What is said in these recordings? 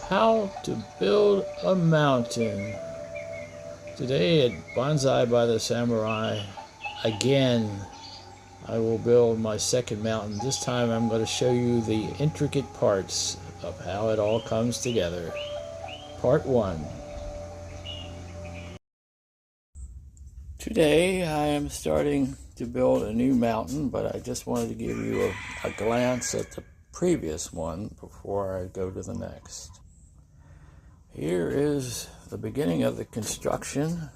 How to build a mountain. Today at Bonsai by the Samurai, again, I will build my second mountain. This time I'm going to show you the intricate parts of how it all comes together. Part 1. Today I am starting to build a new mountain, but I just wanted to give you a glance at the previous one before I go to the next. Here is the beginning of the construction.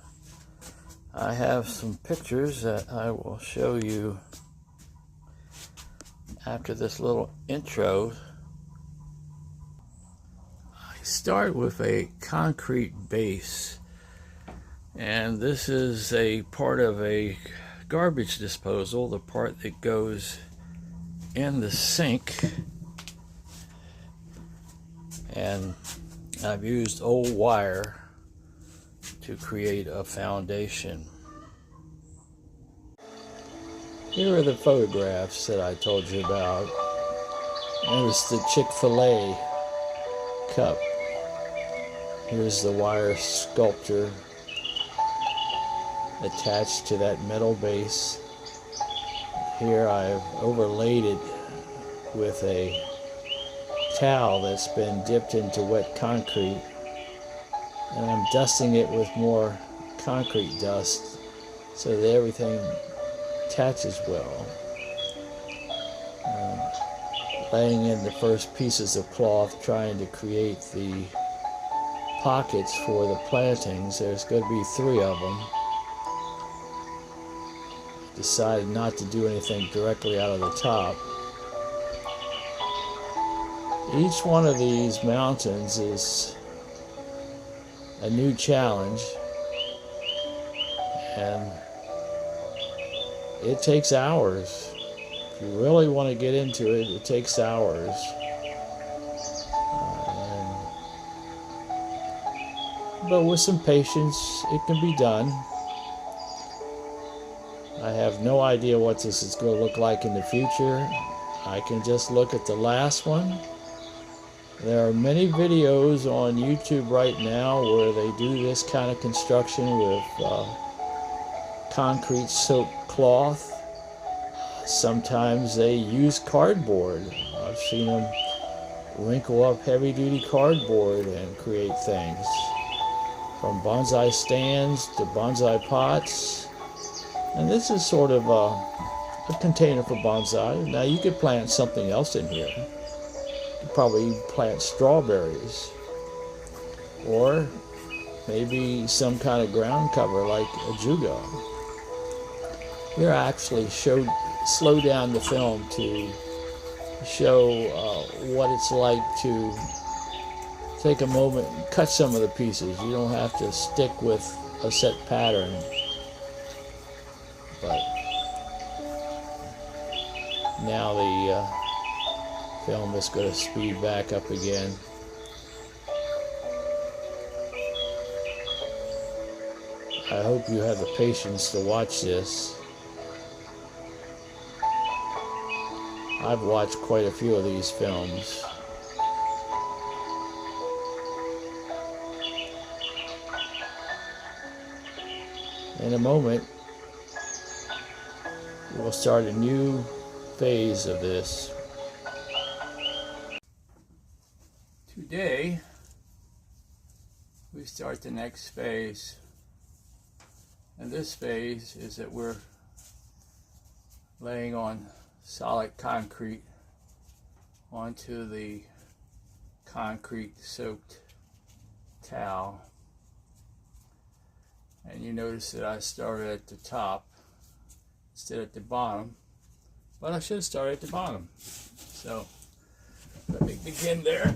I have some pictures that I will show you after this little intro. I start with a concrete base, and this is a part of a garbage disposal, the part that goes in the sink, and I've used old wire to create a foundation. Here are the photographs that I told you about. Notice the Chick-fil-A cup. Here's the wire sculpture attached to that metal base. Here I've overlaid it with a towel that's been dipped into wet concrete, and I'm dusting it with more concrete dust so that everything attaches well. Laying in the first pieces of cloth, trying to create the pockets for the plantings. There's going to be 3 of them. Decided not to do anything directly out of the top. Each one of these mountains is a new challenge, and it takes hours. If you really want to get into it, it takes hours. But with some patience, it can be done. I have no idea what this is going to look like in the future. I can just look at the last one. There are many videos on YouTube right now where they do this kind of construction with concrete soaked cloth. Sometimes they use cardboard. I've seen them wrinkle up heavy-duty cardboard and create things. From bonsai stands to bonsai pots. And this is sort of a container for bonsai. Now you could plant something else in here. You could probably plant strawberries. Or maybe some kind of ground cover like a juga. Here I actually slow down the film to show what it's like to take a moment and cut some of the pieces. You don't have to stick with a set pattern. But now the film is going to speed back up again. I hope you have the patience to watch this. I've watched quite a few of these films. In a moment, we'll start a new phase of this. Today, we start the next phase. And this phase is that we're laying on solid concrete onto the concrete soaked towel. And you notice that I started at the top instead at the bottom, but I should have started at the bottom. So let me begin there.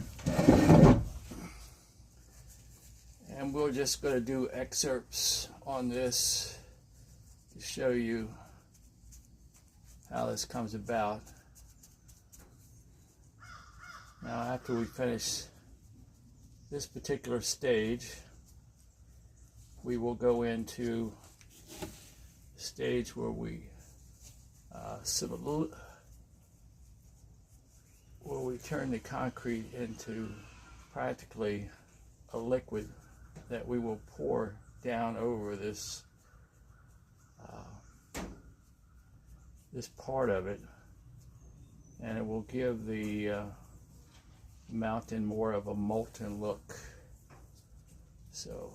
And we're just going to do excerpts on this to show you how this comes about. Now, after we finish this particular stage, we will go into the stage where we turn the concrete into practically a liquid that we will pour down over this this part of it, and it will give the mountain more of a molten look. So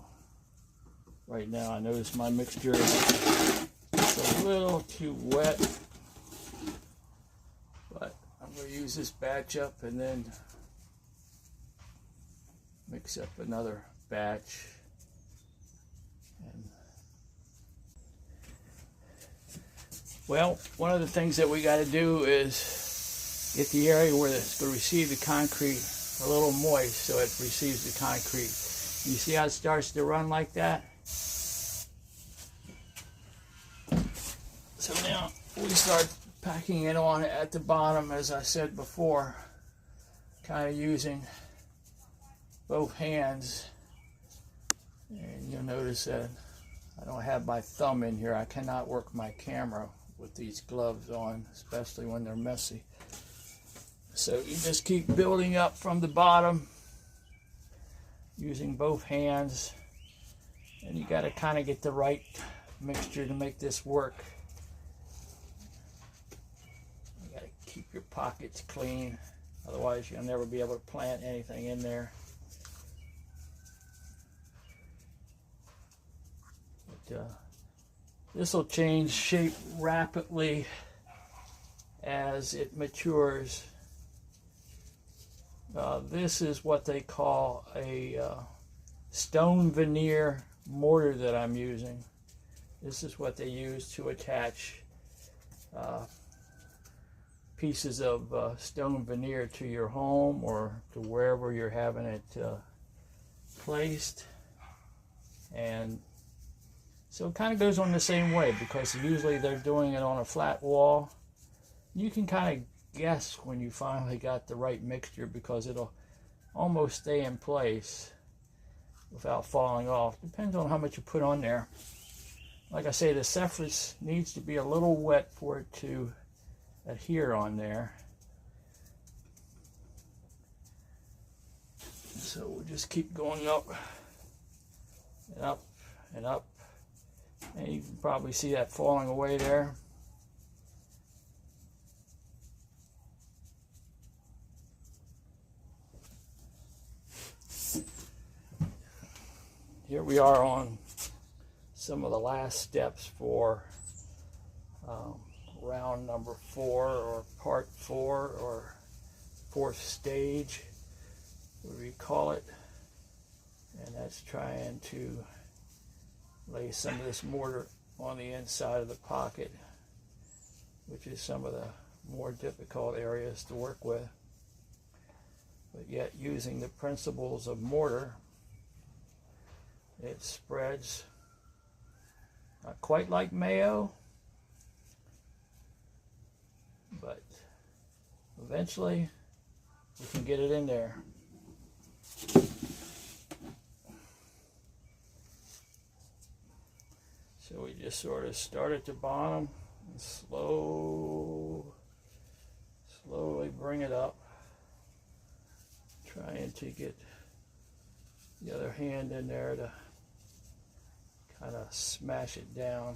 right now I notice my mixture is a little too wet, but I'm going to use this batch up and then mix up another batch. And well, one of the things that we got to do is get the area where it's going to receive the concrete a little moist so it receives the concrete. You see how it starts to run like that? So now we start packing it on at the bottom, as I said before, kind of using both hands. And you'll notice that I don't have my thumb in here. I cannot work my camera with these gloves on, especially when they're messy. So you just keep building up from the bottom using both hands, and you got to kind of get the right mixture to make this work. You got to keep your pockets clean, otherwise you'll never be able to plant anything in there. But this will change shape rapidly as it matures. This is what they call a stone veneer mortar that I'm using. This is what they use to attach pieces of stone veneer to your home or to wherever you're having it placed. And so it kind of goes on the same way, because usually they're doing it on a flat wall. You can kind of guess when you finally got the right mixture, because it'll almost stay in place without falling off. Depends on how much you put on there. Like I say, the Cypress needs to be a little wet for it to adhere on there. So we'll just keep going up and up and up. And you can probably see that falling away there. Here we are on some of the last steps for round number 4, or part 4, or 4th stage, whatever you call it. And that's trying to lay some of this mortar on the inside of the pocket, which is some of the more difficult areas to work with. But yet, using the principles of mortar, it spreads not quite like mayo, but eventually we can get it in there. So we just sort of start at the bottom and slowly bring it up, trying to get the other hand in there to kind of smash it down.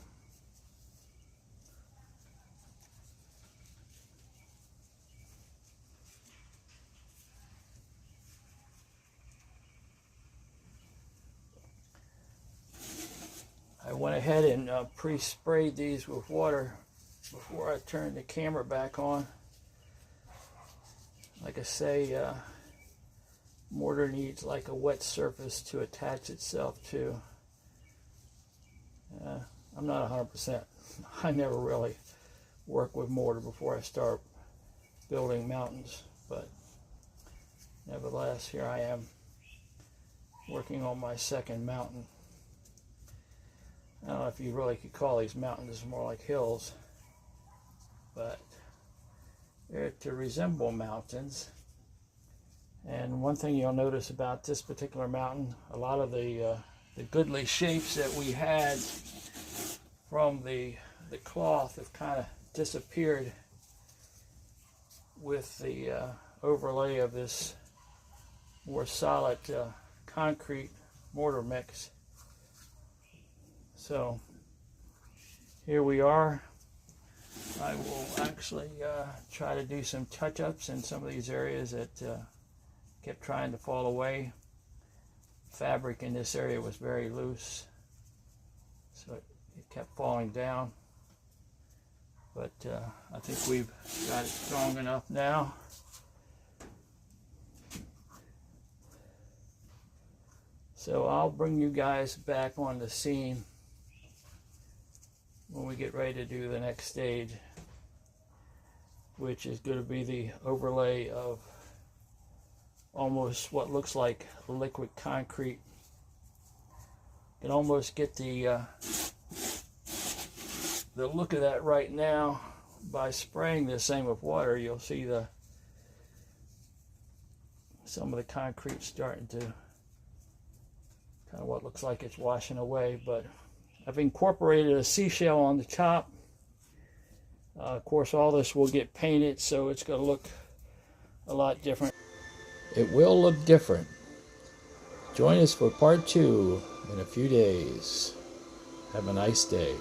I went ahead and pre-sprayed these with water before I turned the camera back on. Like I say, mortar needs like a wet surface to attach itself to. I'm not 100%. I never really work with mortar before I start building mountains, but nevertheless, here I am working on my second mountain. I don't know if you really could call these mountains, more like hills, but they're to resemble mountains. And one thing you'll notice about this particular mountain, a lot of the goodly shapes that we had from the cloth have kind of disappeared with the overlay of this more solid concrete mortar mix. So here we are. I will actually try to do some touch-ups in some of these areas that kept trying to fall away. Fabric in this area was very loose, so it kept falling down. But I think we've got it strong enough now. So I'll bring you guys back on the scene when we get ready to do the next stage, which is going to be the overlay of almost what looks like liquid concrete. You can almost get the look of that right now by spraying this thing with water. You'll see some of the concrete starting to kind of what looks like it's washing away, but I've incorporated a seashell on the top. Of course, all this will get painted, so it's going to look a lot different. It will look different. Join us for part 2 in a few days. Have a nice day.